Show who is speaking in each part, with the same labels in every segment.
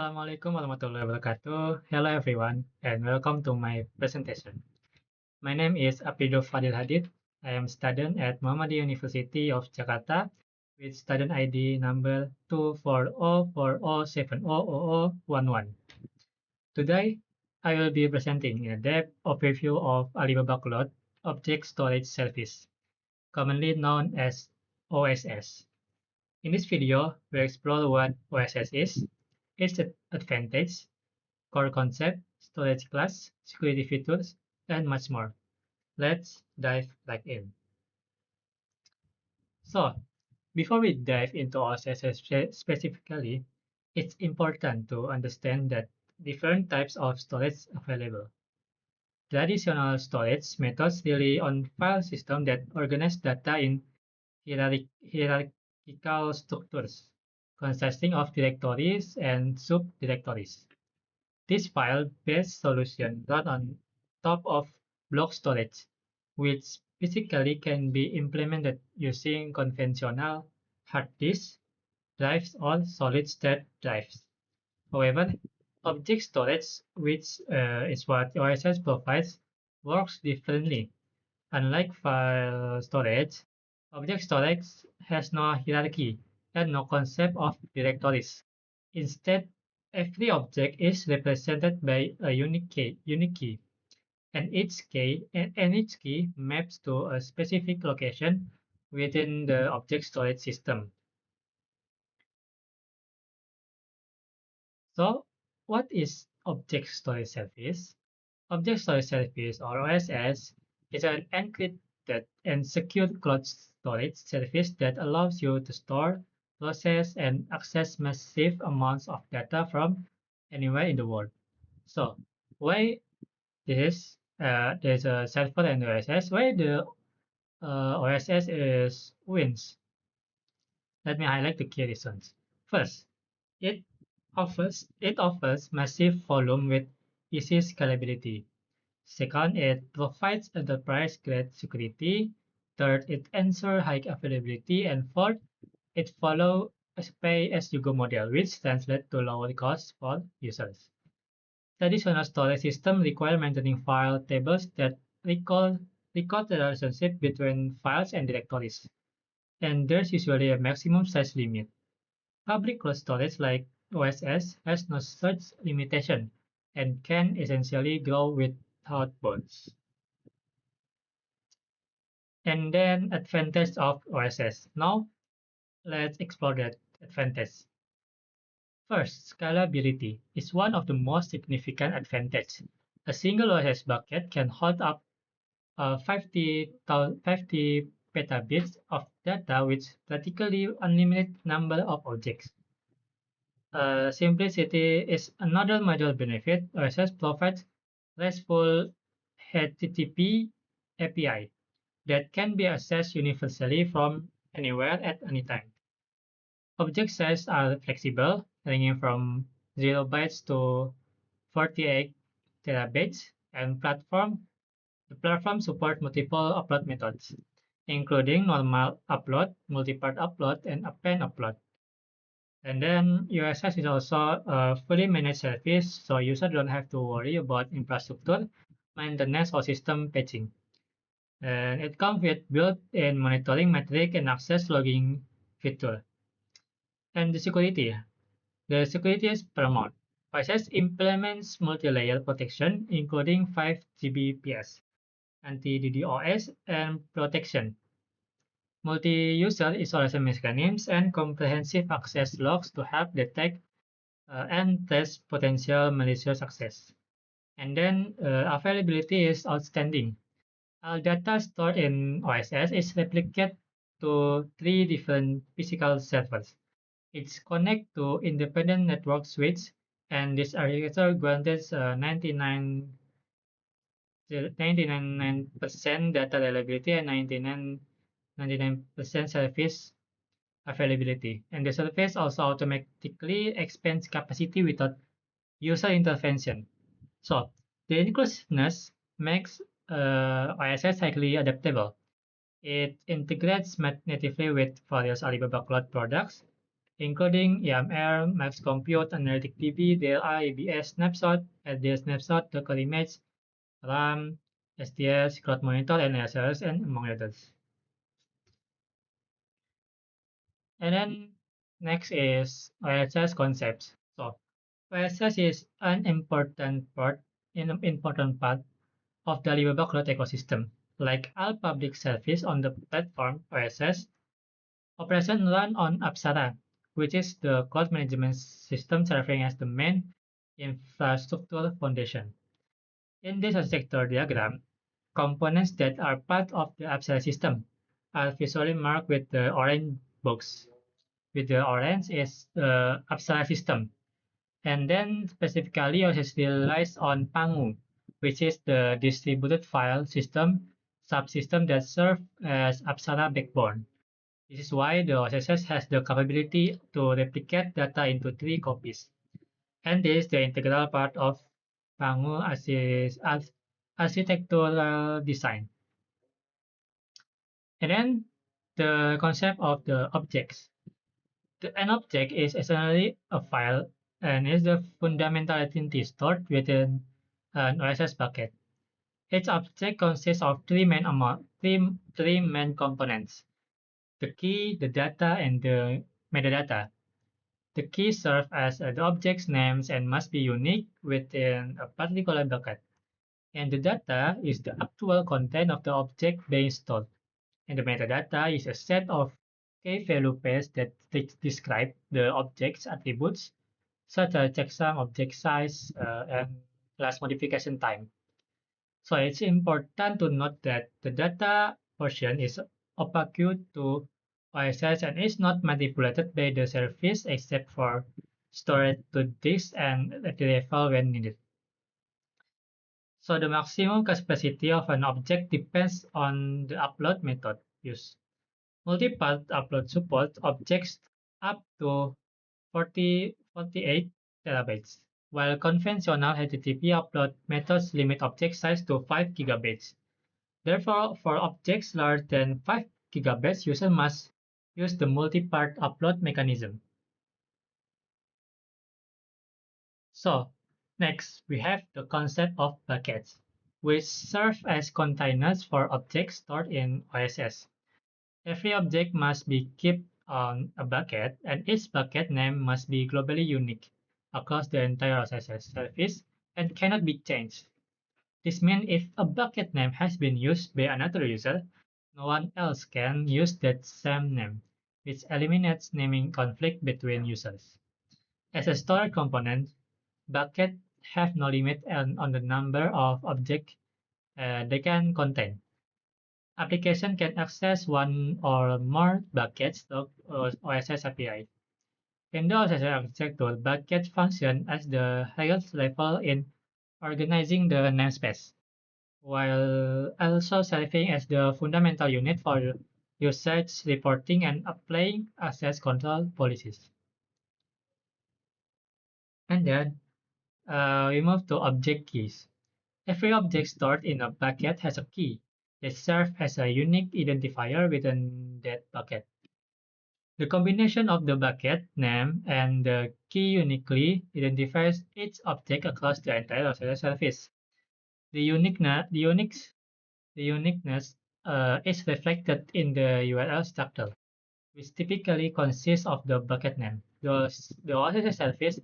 Speaker 1: Assalamualaikum warahmatullahi wabarakatuh. Hello everyone, and welcome to my presentation. My name is Abidul Fadil Hadid. I am a student at Muhammadiyah University of Jakarta with student ID number 24040700011. Today, I will be presenting a depth overview of Alibaba Cloud Object Storage Service, commonly known as OSS. In this video, we'll explore what OSS is, its advantage, core concept, storage class, security features, and much more. Let's dive right in. So, before we dive into OSS specifically, it's important to understand that different types of storage available. Traditional storage methods rely on file system that organize data in hierarchical structures consisting of directories and subdirectories. This file-based solution runs on top of block storage, which physically can be implemented using conventional hard disk drives or solid-state drives. However, object storage, which is what OSS provides, works differently. Unlike file storage, object storage has no hierarchy and no concept of directories. Instead, every object is represented by a unique key, and each key maps to a specific location within the object storage system. So, what is Object Storage Service? Object Storage Service, or OSS, is an encrypted and secure cloud storage service that allows you to store, process, and access massive amounts of data from anywhere in the world. So, why there's a server and OSS? Why the OSS is wins? Let me highlight the key reasons. First, it it offers massive volume with easy scalability. Second, it provides enterprise-grade security. Third, it ensures high availability. And fourth, it follows a pay-as-you-go model, which translates to lower costs for users. Traditional storage systems require maintaining file tables that record the relationship between files and directories, and there's usually a maximum size limit. Public cloud storage like OSS has no such limitation and can essentially grow without bounds. And then advantage of OSS. Now let's explore that advantage. First, scalability is one of the most significant advantages. A single OSS bucket can hold up 50 petabits of data with practically unlimited number of objects. Simplicity is another major benefit. OSS provides RESTful HTTP API that can be accessed universally from anywhere at any time. Object sizes are flexible, ranging from 0 bytes to 48 terabytes, and the platform supports multiple upload methods, including normal upload, multi-part upload, and append upload. And then USS is also a fully managed service, so users don't have to worry about infrastructure, maintenance, or system patching. And it comes with built-in monitoring metric and access logging feature. And the security is paramount. OSS implements multi-layer protection, including 5 Gbps, anti-DDoS, and protection, multi-user isolation mechanisms, and comprehensive access logs to help detect and test potential malicious access. And then availability is outstanding. All data stored in OSS is replicated to 3 different physical servers. It's connect to independent network switch, and this architecture guarantees 99% data reliability and 99% service availability. And the service also automatically expands capacity without user intervention. So the inclusiveness makes OSS highly adaptable. It integrates natively with various Alibaba Cloud products, including EMR, Max Compute, Analytic DB, DLI, EBS snapshot, SDL snapshot, local image, RAM, SDS, cloud monitor, and SLS, and among others. And then next is OSS concepts. So OSS is an important part of the Alibaba Cloud ecosystem. Like all public service on the platform OSS, operations run on Apsara, which is the cloud management system serving as the main infrastructure foundation. In this architecture diagram, components that are part of the Apsara system are visually marked with the orange box. With the orange is the Apsara system. And then specifically OSS relies on Pangu, which is the distributed file system subsystem that serves as Apsara backbone. This is why the OSS has the capability to replicate data into 3 copies. And this is the integral part of Pangu as architectural design. And then the concept of the objects. An object is essentially a file and is the fundamental identity stored within an OSS bucket. Each object consists of three main components: the key, the data, and the metadata. The key serves as the object's names and must be unique within a particular bucket. And the data is the actual content of the object being stored. And the metadata is a set of key-value pairs that describe the object's attributes, such as checksum, object size, and class modification time. So it's important to note that the data portion is opaque to OSS and is not manipulated by the service except for storage to disk and retrieval when needed. So the maximum capacity of an object depends on the upload method used. Multi-path upload supports objects up to 48 terabytes, while conventional HTTP upload methods limit object size to 5 gigabytes. Therefore, for objects larger than 5 gigabytes, user must use the multi-part upload mechanism. So, next, we have the concept of buckets, which serve as containers for objects stored in OSS. Every object must be kept on a bucket, and each bucket name must be globally unique across the entire OSS service and cannot be changed. This means if a bucket name has been used by another user, no one else can use that same name, which eliminates naming conflict between users. As a storage component, buckets have no limit on the number of objects they can contain. Application can access one or more buckets through OSS API. In the OSS architecture, buckets function as the highest level in organizing the namespace, while also serving as the fundamental unit for usage reporting and applying access control policies. And then we move to object keys. Every object stored in a bucket has a key that serves as a unique identifier within that bucket. The combination of the bucket name and the key uniquely identifies each object across the entire OSS service. The uniqueness is reflected in the URL structure, which typically consists of the bucket name, the OSS service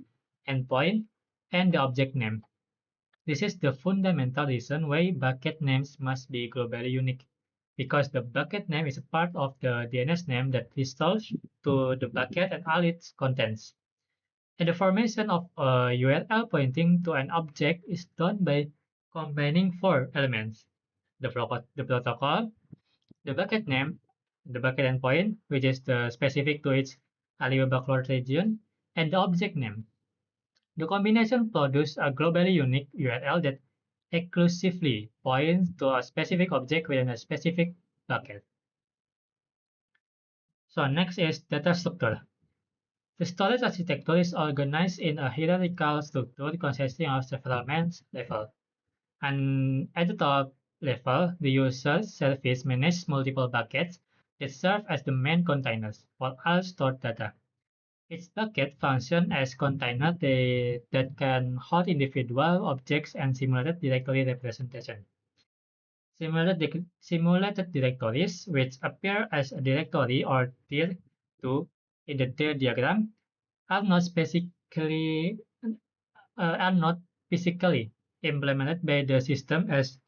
Speaker 1: endpoint, and the object name. This is the fundamental reason why bucket names must be globally unique, because the bucket name is a part of the DNS name that restores to the bucket and all its contents. And the formation of a URL pointing to an object is done by combining 4 elements: the protocol, the bucket name, the bucket endpoint, which is the specific to its Alibaba Cloud region, and the object name. The combination produces a globally unique URL that exclusively points to a specific object within a specific bucket. So next is data structure. The storage architecture is organized in a hierarchical structure consisting of several main levels. And at the top level, the user service manages multiple buckets that serve as the main containers for all stored data. Each bucket functions as container that can hold individual objects and simulated directory representation. Simulated directories, which appear as a directory or tier 2 in the tier diagram, are not specifically are not physically implemented by the system as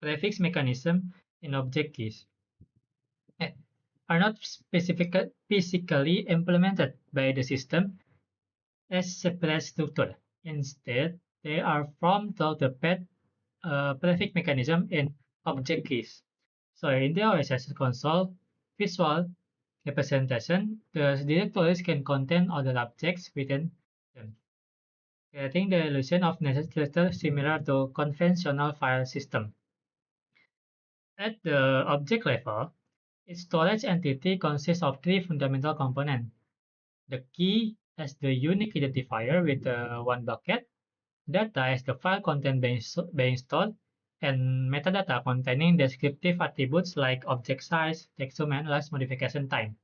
Speaker 1: prefix mechanism in object keys. Eh, are not physically implemented by the system as separate structure. Instead, they are formed through the prefix mechanism in object keys. So in the OSS console visual representation, the directories can contain other objects within them, creating the illusion of nested cluster similar to conventional file system. At the object level, its storage entity consists of three fundamental components: the key as the unique identifier with one bucket, data as the file content being stored, and metadata containing descriptive attributes like object size, checksum, and last modification time.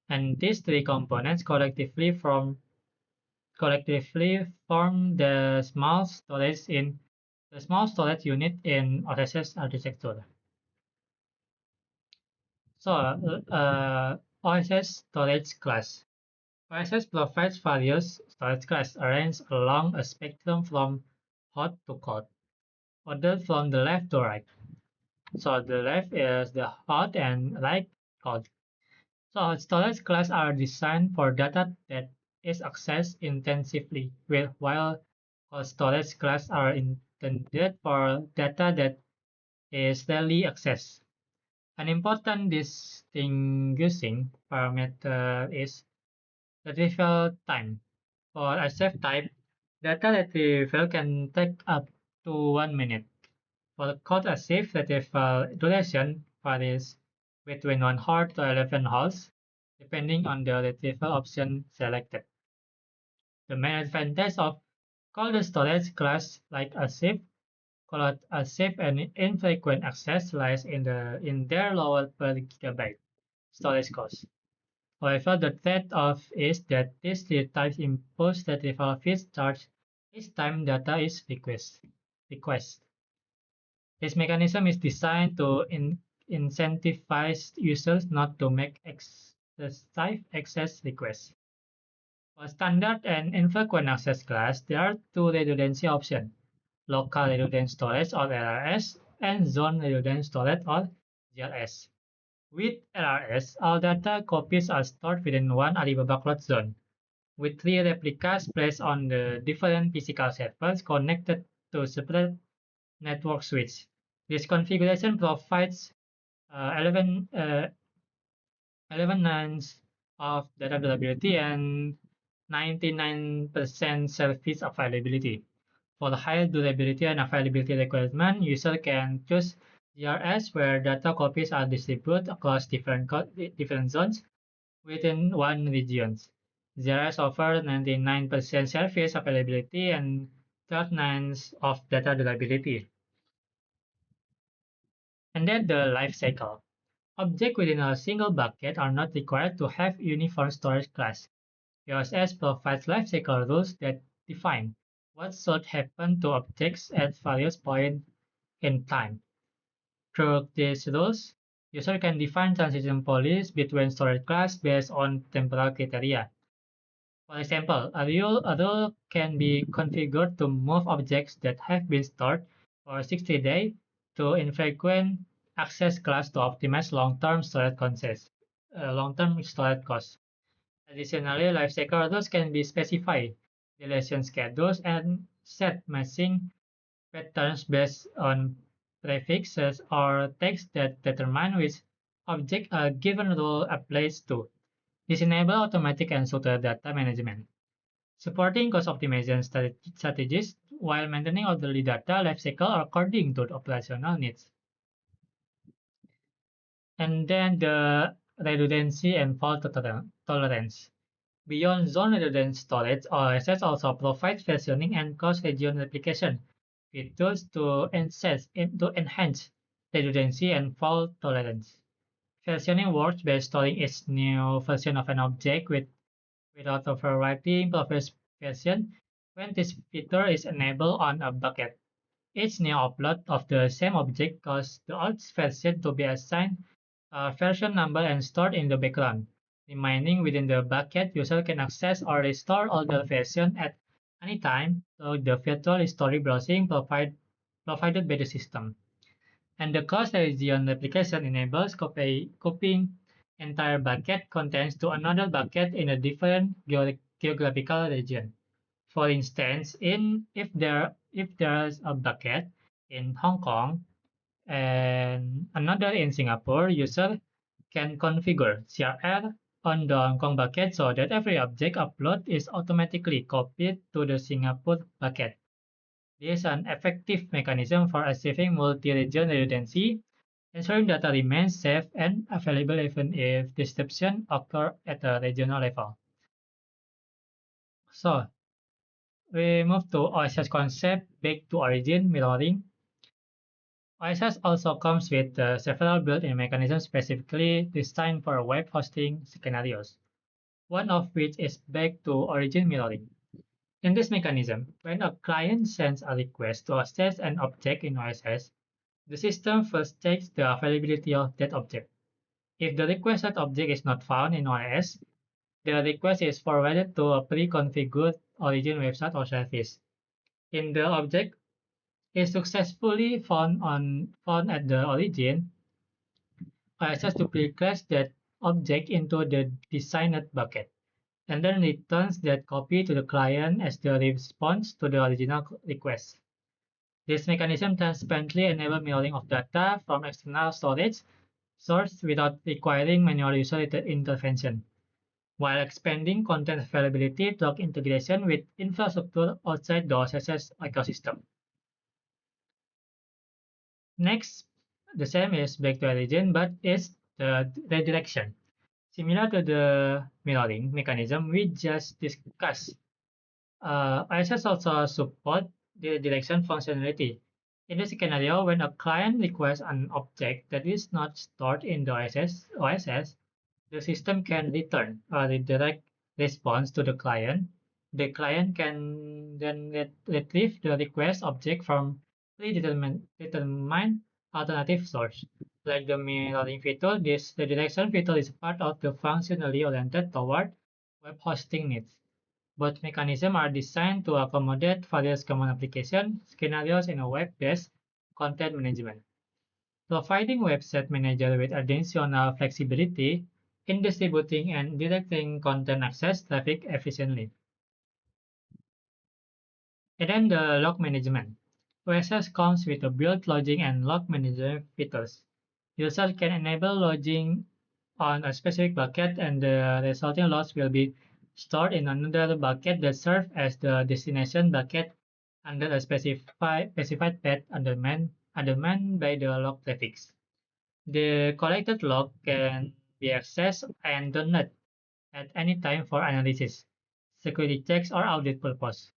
Speaker 1: And these three components collectively form the small storage unit in OSS architecture. So, OSS storage class. OSS provides various storage classes arranged along a spectrum from hot to cold, ordered from the left to right. So the left is the hot and right cold. So storage classes are designed for data that is accessed intensively, while cold storage classes are intended for data that is rarely accessed. An important distinguishing parameter is retrieval time. For a safe type, data retrieval can take up to 1 minute. For the code safe retrieval duration varies between 1 hour to 11 hours, depending on the retrieval option selected. The main advantage of cold storage class like ASIF, called ASIF and infrequent access lies in their lower per gigabyte storage cost. However, the trade-off is that these three types impose retrieval fees charge each time data is request. This mechanism is designed to incentivize users not to make excessive access requests. For standard and infrequent access class, there are two redundancy options: local redundant storage or LRS and zone redundant storage or ZRS. With LRS, all data copies are stored within one Alibaba Cloud Zone, with three replicas placed on the different physical servers connected to separate network switch. This configuration provides 11 nines of data availability and 99% service availability. For the higher durability and availability requirement, user can choose DRS where data copies are distributed across different zones within one region. DRS offers 99% service availability and 39 of data durability. And then the life cycle. Objects within a single bucket are not required to have uniform storage class. OSS provides lifecycle rules that define what should happen to objects at various points in time. Through these rules, user can define transition policies between storage class based on temporal criteria. For example, a rule can be configured to move objects that have been stored for 60 days to infrequent access class to optimize long-term storage costs. Additionally, lifecycle rules can be specified deletion schedules and set matching patterns based on prefixes or text that determine which object a given rule applies to. This enables automatic and structured data management, supporting cost optimization strategies while maintaining orderly data lifecycle according to the operational needs. And then the redundancy and fault tolerance. Beyond zone redundant storage, OSS also provides versioning and cross-region replication features to enhance redundancy and fault tolerance. Versioning works by storing each new version of an object without overwriting previous version when this feature is enabled on a bucket. Each new upload of the same object causes the old version to be assigned a version number and stored in the background, remaining within the bucket. User can access or restore older version at any time through the virtual history browsing provided by the system. And the cross-region replication enables copying entire bucket contents to another bucket in a different geographical region. For instance, if there's a bucket in Hong Kong and another in Singapore, user can configure CRR on the Hong Kong bucket so that every object upload is automatically copied to the Singapore bucket. This is an effective mechanism for achieving multi-region redundancy, ensuring data remains safe and available even if disruption occur at a regional level. So we move to OSS concept back to origin mirroring. OSS also comes with several built-in mechanisms specifically designed for web hosting scenarios, one of which is back to origin mirroring. In this mechanism, when a client sends a request to access an object in OSS, the system first checks the availability of that object. If the requested object is not found in OS, the request is forwarded to a pre-configured origin website or service. If the object is successfully found at the origin, OSS duplicates that object into the designated bucket, and then returns that copy to the client as the response to the original request. This mechanism transparently enables mirroring of data from external storage source without requiring manual user intervention, while expanding content availability through integration with infrastructure outside the OSS ecosystem. Next, the same is back to origin, but is the redirection. Similar to the mirroring mechanism we just discussed, OSS also support the direction functionality. In the scenario when a client requests an object that is not stored in the OSS, the system can return a redirect response to the client. The client can then retrieve the request object from predetermined alternative source. Like the mirroring feature, this redirection feature is part of the functionally oriented toward web hosting needs. Both mechanisms are designed to accommodate various common application scenarios in a web-based content management, providing website manager with additional flexibility in distributing and directing content access traffic efficiently. And then the log management. OSS comes with a built logging and log management features. Users can enable logging on a specific bucket and the resulting logs will be stored in another bucket that serves as the destination bucket under a specified path undermanned by the log prefix. The collected log can be accessed and downloaded at any time for analysis, security checks, or audit purpose.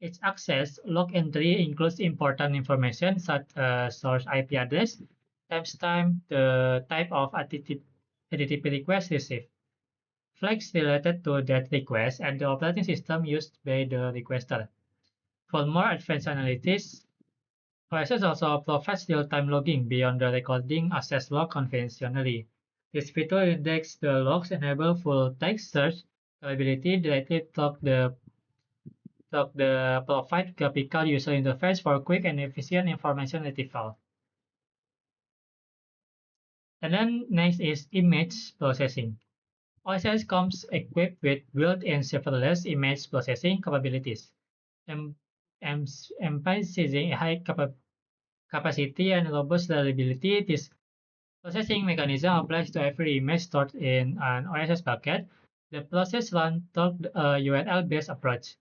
Speaker 1: Its access log entry includes important information such as source IP address, timestamp, the type of HTTP request received, flags related to that request, and the operating system used by the requester. For more advanced analytics, OSS also provides real-time logging beyond the recording access log conventionally. This feature indexes the logs enable full text search capability directly to the provide graphical user interface for quick and efficient information retrieval. And then next is image processing. OSS comes equipped with built-in serverless image processing capabilities, em emphasizing high capacity and robust reliability. This processing mechanism applies to every image stored in an OSS bucket. The process runs through a URL-based approach,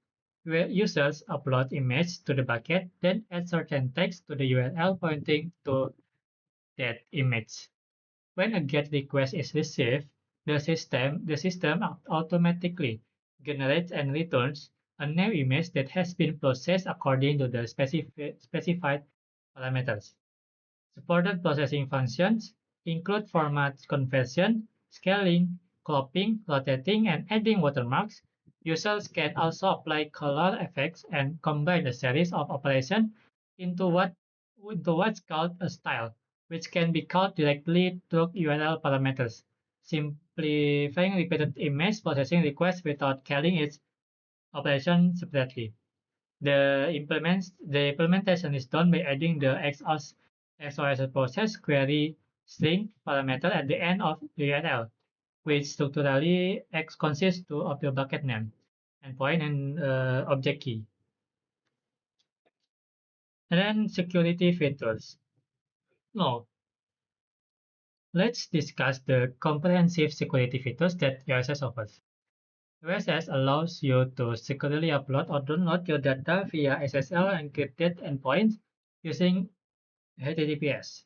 Speaker 1: where users upload images to the bucket, then add certain text to the URL pointing to that image. When a GET request is received, the system automatically generates and returns a new image that has been processed according to the specified parameters. Supported processing functions include format conversion, scaling, cropping, rotating, and adding watermarks, Users can also apply color effects and combine a series of operations into what's called a style, which can be called directly through URL parameters, simplifying repeated image processing requests without carrying its operation separately. The implementation is done by adding the XOS process query string parameter at the end of the URL, which structurally consists of the bucket name, endpoint, and object key. And then security features. Now, let's discuss the comprehensive security features that OSS offers. OSS allows you to securely upload or download your data via SSL encrypted endpoints using HTTPS.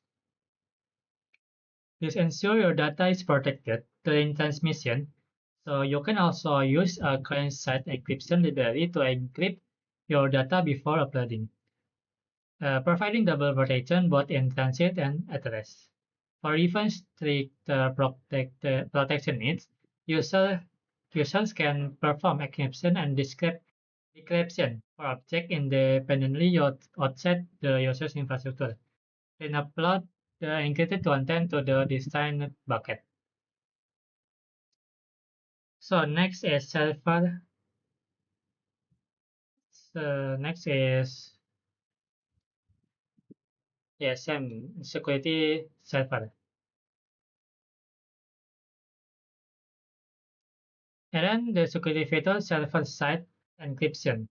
Speaker 1: This ensures your data is protected during transmission, so you can also use a client-side encryption library to encrypt your data before uploading, providing double protection both in transit and at rest. For even strict protection needs, user, users can perform encryption and decryption for objects independently outside the user's infrastructure, then upload the encrypted content to the destined bucket. So next is server. So next is same security server. And then the security feature server-side encryption.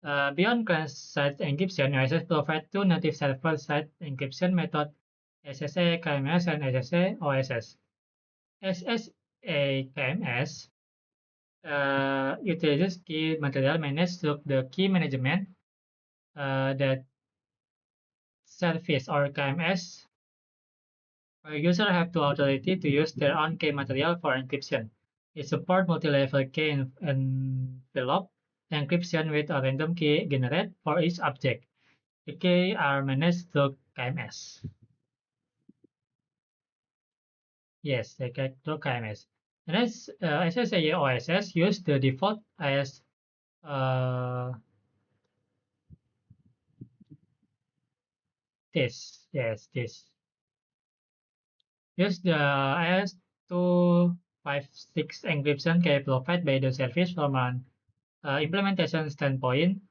Speaker 1: Beyond client-side encryption, OSS provides two native server-side encryption methods, SSA KMS and SSA OSS. SSA KMS utilizes key material managed through the key management that service or KMS. Users have the authority to use their own key material for encryption. It supports multi-level key envelope encryption with a random key generated for each object. The keys are managed through KMS. Yes, they get through KMS. And as SSA OSS use the default as this. Use the IS-256 encryption key provided by the service from an implementation standpoint,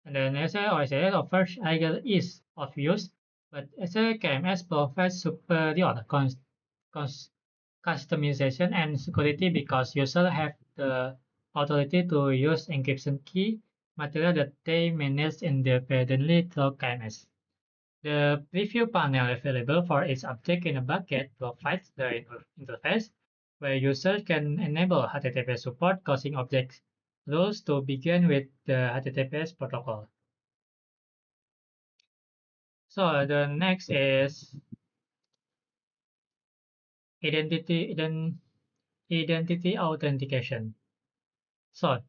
Speaker 1: and then SAOSS offers higher ease of use, but SAKMS provides superior customization and security because users have the authority to use encryption key material that they manage independently through KMS. The preview panel available for each object in a bucket provides the interface where users can enable HTTP support causing object rules to begin with the HTTPS protocol. So the next is identity authentication. So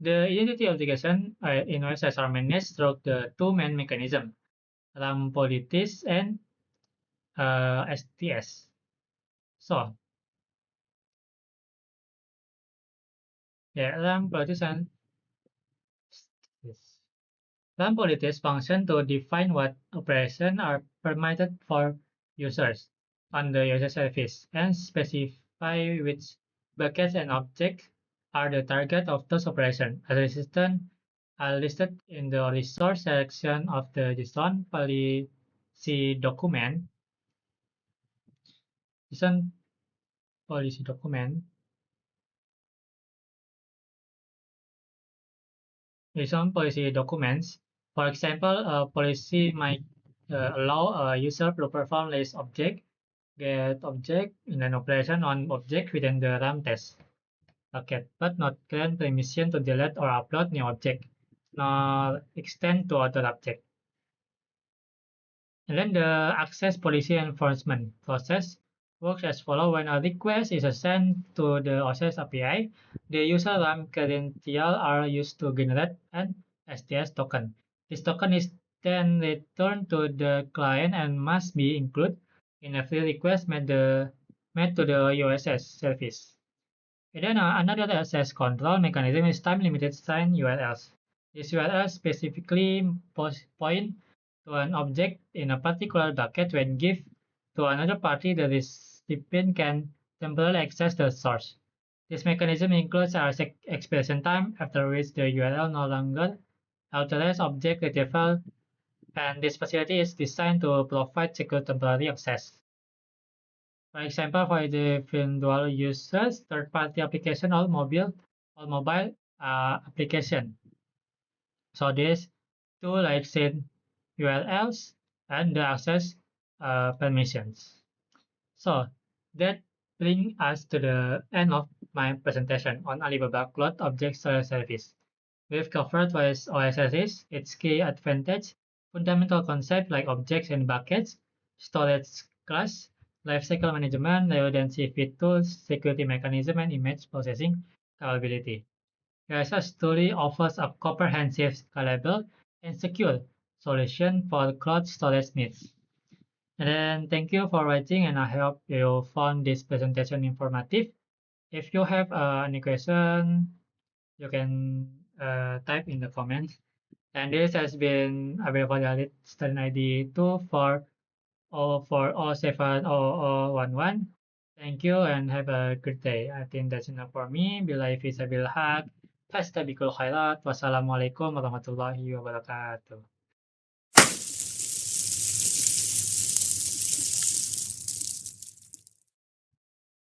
Speaker 1: the identity authentication in OSS are managed through the two main mechanisms, RAM Politis and STS. So yeah, RAM Politis and STS. RAM Politis function to define what operations are permitted for users on the user service and specify which buckets and objects are the target of those operations. As resistant are listed in the resource section of the JSON policy document. JSON policy document. JSON policy documents. For example, a policy might allow a user to perform list object, get object, and an operation on object within the RAM test bucket, but not grant permission to delete or upload new object, nor extend to other object. And then the access policy enforcement process works as follows. When a request is sent to the OSS API, the user RAM credentials are used to generate an STS token. This token is then returned to the client and must be included in every request made to the OSS service. And then another access control mechanism is time-limited string URLs. These URLs specifically point to an object in a particular bucket. When given to another party, the recipient can temporarily access the source. This mechanism includes a expiration time, after which the URL no longer authorizes object retrieval, and this facility is designed to provide secure temporary access. For example, for the film dual users, third-party application or mobile application. So this two like send URLs and the access permissions. So that brings us to the end of my presentation on Alibaba Cloud Object Storage Service. We've covered what OSS is, its key advantage, fundamental concepts like objects and buckets, storage class, lifecycle management, redundancy fit tools, security mechanism, and image processing capability. OSS truly offers a comprehensive, scalable, and secure solution for cloud storage needs. And then thank you for watching, and I hope you found this presentation informative. If you have any question, you can type in the comments. And this has been available at student ID 240407011. Thank you and have a good day. I think that's enough for me. Bila fisabil haq, fastabikul khairat. Wassalamualaikum warahmatullahi wabarakatuh.